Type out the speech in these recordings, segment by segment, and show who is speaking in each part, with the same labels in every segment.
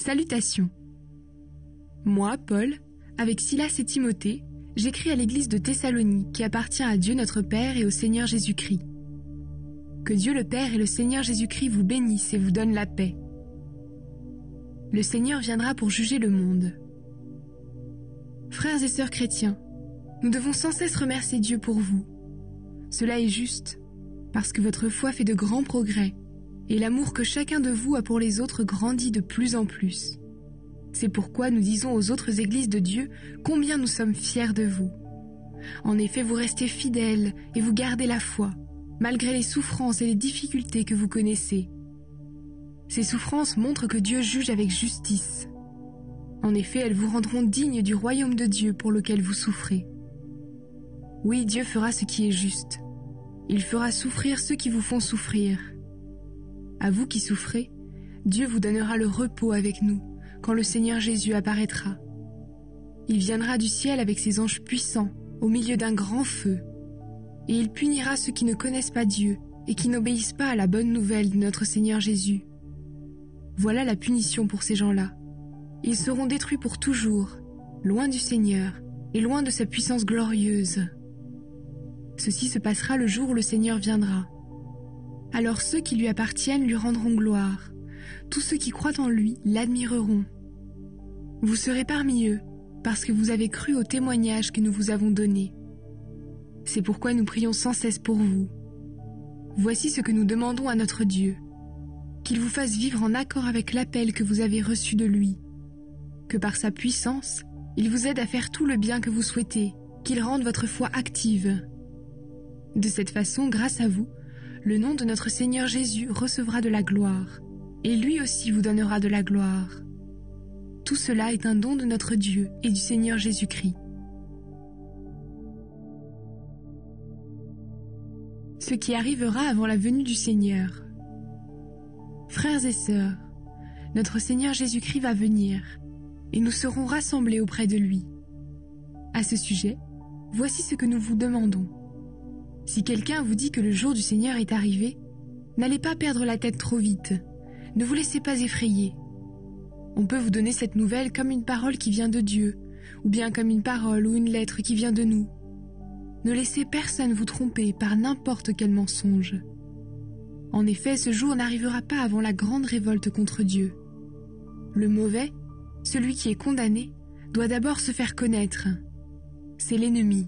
Speaker 1: Salutations. Moi, Paul, avec Silas et Timothée, j'écris à l'église de Thessalonique qui appartient à Dieu notre Père et au Seigneur Jésus-Christ. Que Dieu le Père et le Seigneur Jésus-Christ vous bénissent et vous donnent la paix. Le Seigneur viendra pour juger le monde. Frères et sœurs chrétiens, nous devons sans cesse remercier Dieu pour vous. Cela est juste, parce que votre foi fait de grands progrès et l'amour que chacun de vous a pour les autres grandit de plus en plus. C'est pourquoi nous disons aux autres églises de Dieu combien nous sommes fiers de vous. En effet, vous restez fidèles et vous gardez la foi, malgré les souffrances et les difficultés que vous connaissez. Ces souffrances montrent que Dieu juge avec justice. En effet, elles vous rendront dignes du royaume de Dieu pour lequel vous souffrez. Oui, Dieu fera ce qui est juste. Il fera souffrir ceux qui vous font souffrir. À vous qui souffrez, Dieu vous donnera le repos avec nous quand le Seigneur Jésus apparaîtra. Il viendra du ciel avec ses anges puissants au milieu d'un grand feu, et il punira ceux qui ne connaissent pas Dieu et qui n'obéissent pas à la bonne nouvelle de notre Seigneur Jésus. Voilà la punition pour ces gens-là. Ils seront détruits pour toujours, loin du Seigneur et loin de sa puissance glorieuse. Ceci se passera le jour où le Seigneur viendra. Alors ceux qui lui appartiennent lui rendront gloire. Tous ceux qui croient en lui l'admireront. Vous serez parmi eux, parce que vous avez cru au témoignage que nous vous avons donné. C'est pourquoi nous prions sans cesse pour vous. Voici ce que nous demandons à notre Dieu, qu'il vous fasse vivre en accord avec l'appel que vous avez reçu de lui, que par sa puissance, il vous aide à faire tout le bien que vous souhaitez, qu'il rende votre foi active. De cette façon, grâce à vous, le nom de notre Seigneur Jésus recevra de la gloire, et lui aussi vous donnera de la gloire. Tout cela est un don de notre Dieu et du Seigneur Jésus-Christ. Ce qui arrivera avant la venue du Seigneur. Frères et sœurs, notre Seigneur Jésus-Christ va venir, et nous serons rassemblés auprès de lui. À ce sujet, voici ce que nous vous demandons. Si quelqu'un vous dit que le jour du Seigneur est arrivé, n'allez pas perdre la tête trop vite. Ne vous laissez pas effrayer. On peut vous donner cette nouvelle comme une parole qui vient de Dieu, ou bien comme une parole ou une lettre qui vient de nous. Ne laissez personne vous tromper par n'importe quel mensonge. En effet, ce jour n'arrivera pas avant la grande révolte contre Dieu. Le mauvais, celui qui est condamné, doit d'abord se faire connaître. C'est l'ennemi.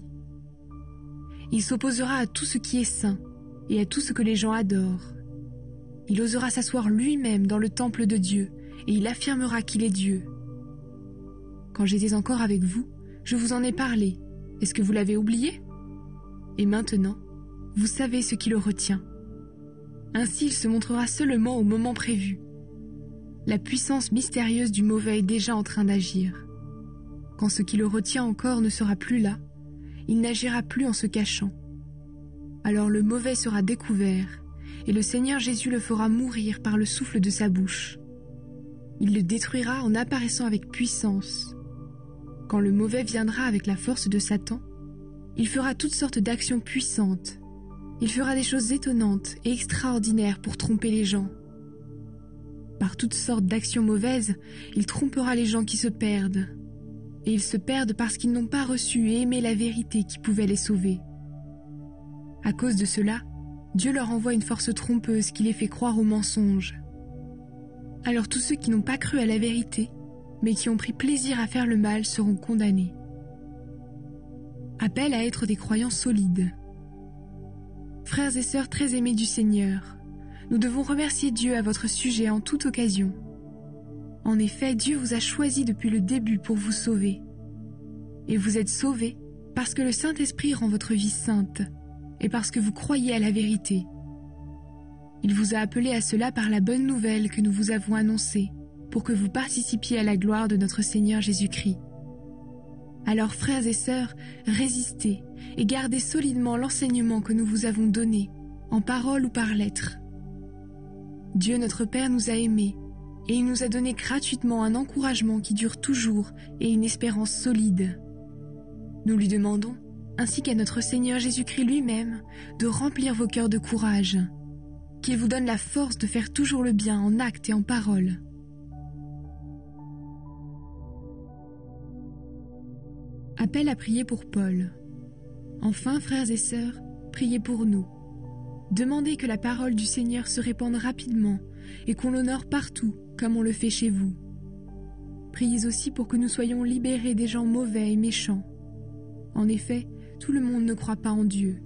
Speaker 1: Il s'opposera à tout ce qui est saint et à tout ce que les gens adorent. Il osera s'asseoir lui-même dans le temple de Dieu et il affirmera qu'il est Dieu. Quand j'étais encore avec vous, je vous en ai parlé. Est-ce que vous l'avez oublié? Et maintenant, vous savez ce qui le retient. Ainsi, il se montrera seulement au moment prévu. La puissance mystérieuse du mauvais est déjà en train d'agir. Quand ce qui le retient encore ne sera plus là, il n'agira plus en se cachant. Alors le mauvais sera découvert, et le Seigneur Jésus le fera mourir par le souffle de sa bouche. Il le détruira en apparaissant avec puissance. Quand le mauvais viendra avec la force de Satan, il fera toutes sortes d'actions puissantes. Il fera des choses étonnantes et extraordinaires pour tromper les gens. Par toutes sortes d'actions mauvaises, il trompera les gens qui se perdent. Et ils se perdent parce qu'ils n'ont pas reçu et aimé la vérité qui pouvait les sauver. À cause de cela, Dieu leur envoie une force trompeuse qui les fait croire aux mensonges. Alors tous ceux qui n'ont pas cru à la vérité, mais qui ont pris plaisir à faire le mal seront condamnés. Appel à être des croyants solides. Frères et sœurs très aimés du Seigneur, nous devons remercier Dieu à votre sujet en toute occasion. En effet, Dieu vous a choisi depuis le début pour vous sauver. Et vous êtes sauvés parce que le Saint-Esprit rend votre vie sainte et parce que vous croyez à la vérité. Il vous a appelé à cela par la bonne nouvelle que nous vous avons annoncée pour que vous participiez à la gloire de notre Seigneur Jésus-Christ. Alors, frères et sœurs, résistez et gardez solidement l'enseignement que nous vous avons donné, en parole ou par lettre. Dieu notre Père nous a aimés et il nous a donné gratuitement un encouragement qui dure toujours et une espérance solide. Nous lui demandons, ainsi qu'à notre Seigneur Jésus-Christ lui-même, de remplir vos cœurs de courage, qu'il vous donne la force de faire toujours le bien en actes et en paroles. Appel à prier pour Paul. Enfin, frères et sœurs, priez pour nous. Demandez que la parole du Seigneur se répande rapidement et qu'on l'honore partout, comme on le fait chez vous. Priez aussi pour que nous soyons libérés des gens mauvais et méchants. En effet, tout le monde ne croit pas en Dieu.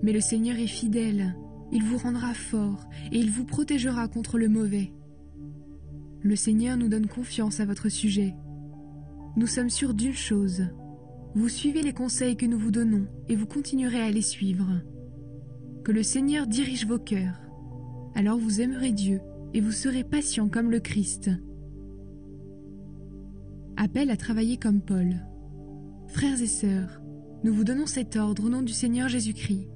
Speaker 1: Mais le Seigneur est fidèle, il vous rendra fort et il vous protégera contre le mauvais. Le Seigneur nous donne confiance à votre sujet. Nous sommes sûrs d'une chose, vous suivez les conseils que nous vous donnons et vous continuerez à les suivre. Que le Seigneur dirige vos cœurs. Alors vous aimerez Dieu et vous serez patients comme le Christ. Appel à travailler comme Paul. Frères et sœurs, nous vous donnons cet ordre au nom du Seigneur Jésus-Christ.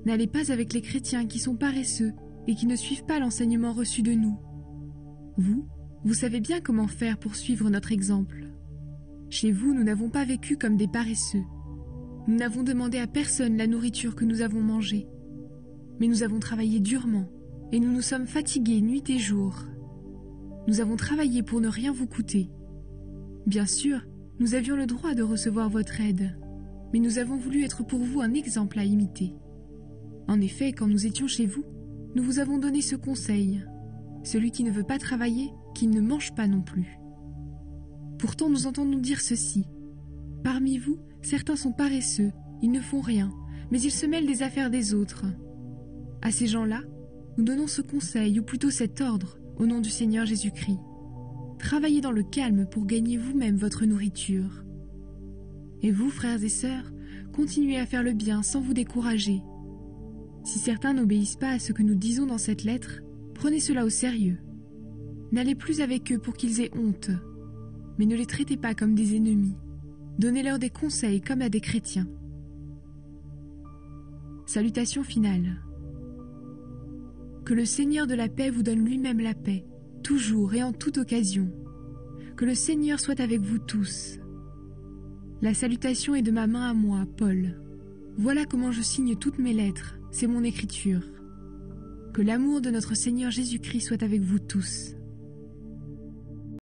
Speaker 1: N'allez pas avec les chrétiens qui sont paresseux et qui ne suivent pas l'enseignement reçu de nous. Vous savez bien comment faire pour suivre notre exemple. Chez vous, nous n'avons pas vécu comme des paresseux. Nous n'avons demandé à personne la nourriture que nous avons mangée. Mais nous avons travaillé durement et nous nous sommes fatigués nuit et jour. Nous avons travaillé pour ne rien vous coûter. Bien sûr, nous avions le droit de recevoir votre aide, mais nous avons voulu être pour vous un exemple à imiter. En effet, quand nous étions chez vous, nous vous avons donné ce conseil. Celui qui ne veut pas travailler, qu'il ne mange pas non plus. Pourtant, nous entendons dire ceci. Parmi vous, certains sont paresseux, ils ne font rien, mais ils se mêlent des affaires des autres. À ces gens-là, nous donnons ce conseil, ou plutôt cet ordre, au nom du Seigneur Jésus-Christ. Travaillez dans le calme pour gagner vous-même votre nourriture. Et vous, frères et sœurs, continuez à faire le bien sans vous décourager. Si certains n'obéissent pas à ce que nous disons dans cette lettre, prenez cela au sérieux. N'allez plus avec eux pour qu'ils aient honte, mais ne les traitez pas comme des ennemis. Donnez-leur des conseils comme à des chrétiens. Salutation finale. Que le Seigneur de la paix vous donne lui-même la paix, toujours et en toute occasion. Que le Seigneur soit avec vous tous. La salutation est de ma main à moi, Paul. Voilà comment je signe toutes mes lettres, c'est mon écriture. Que l'amour de notre Seigneur Jésus-Christ soit avec vous tous.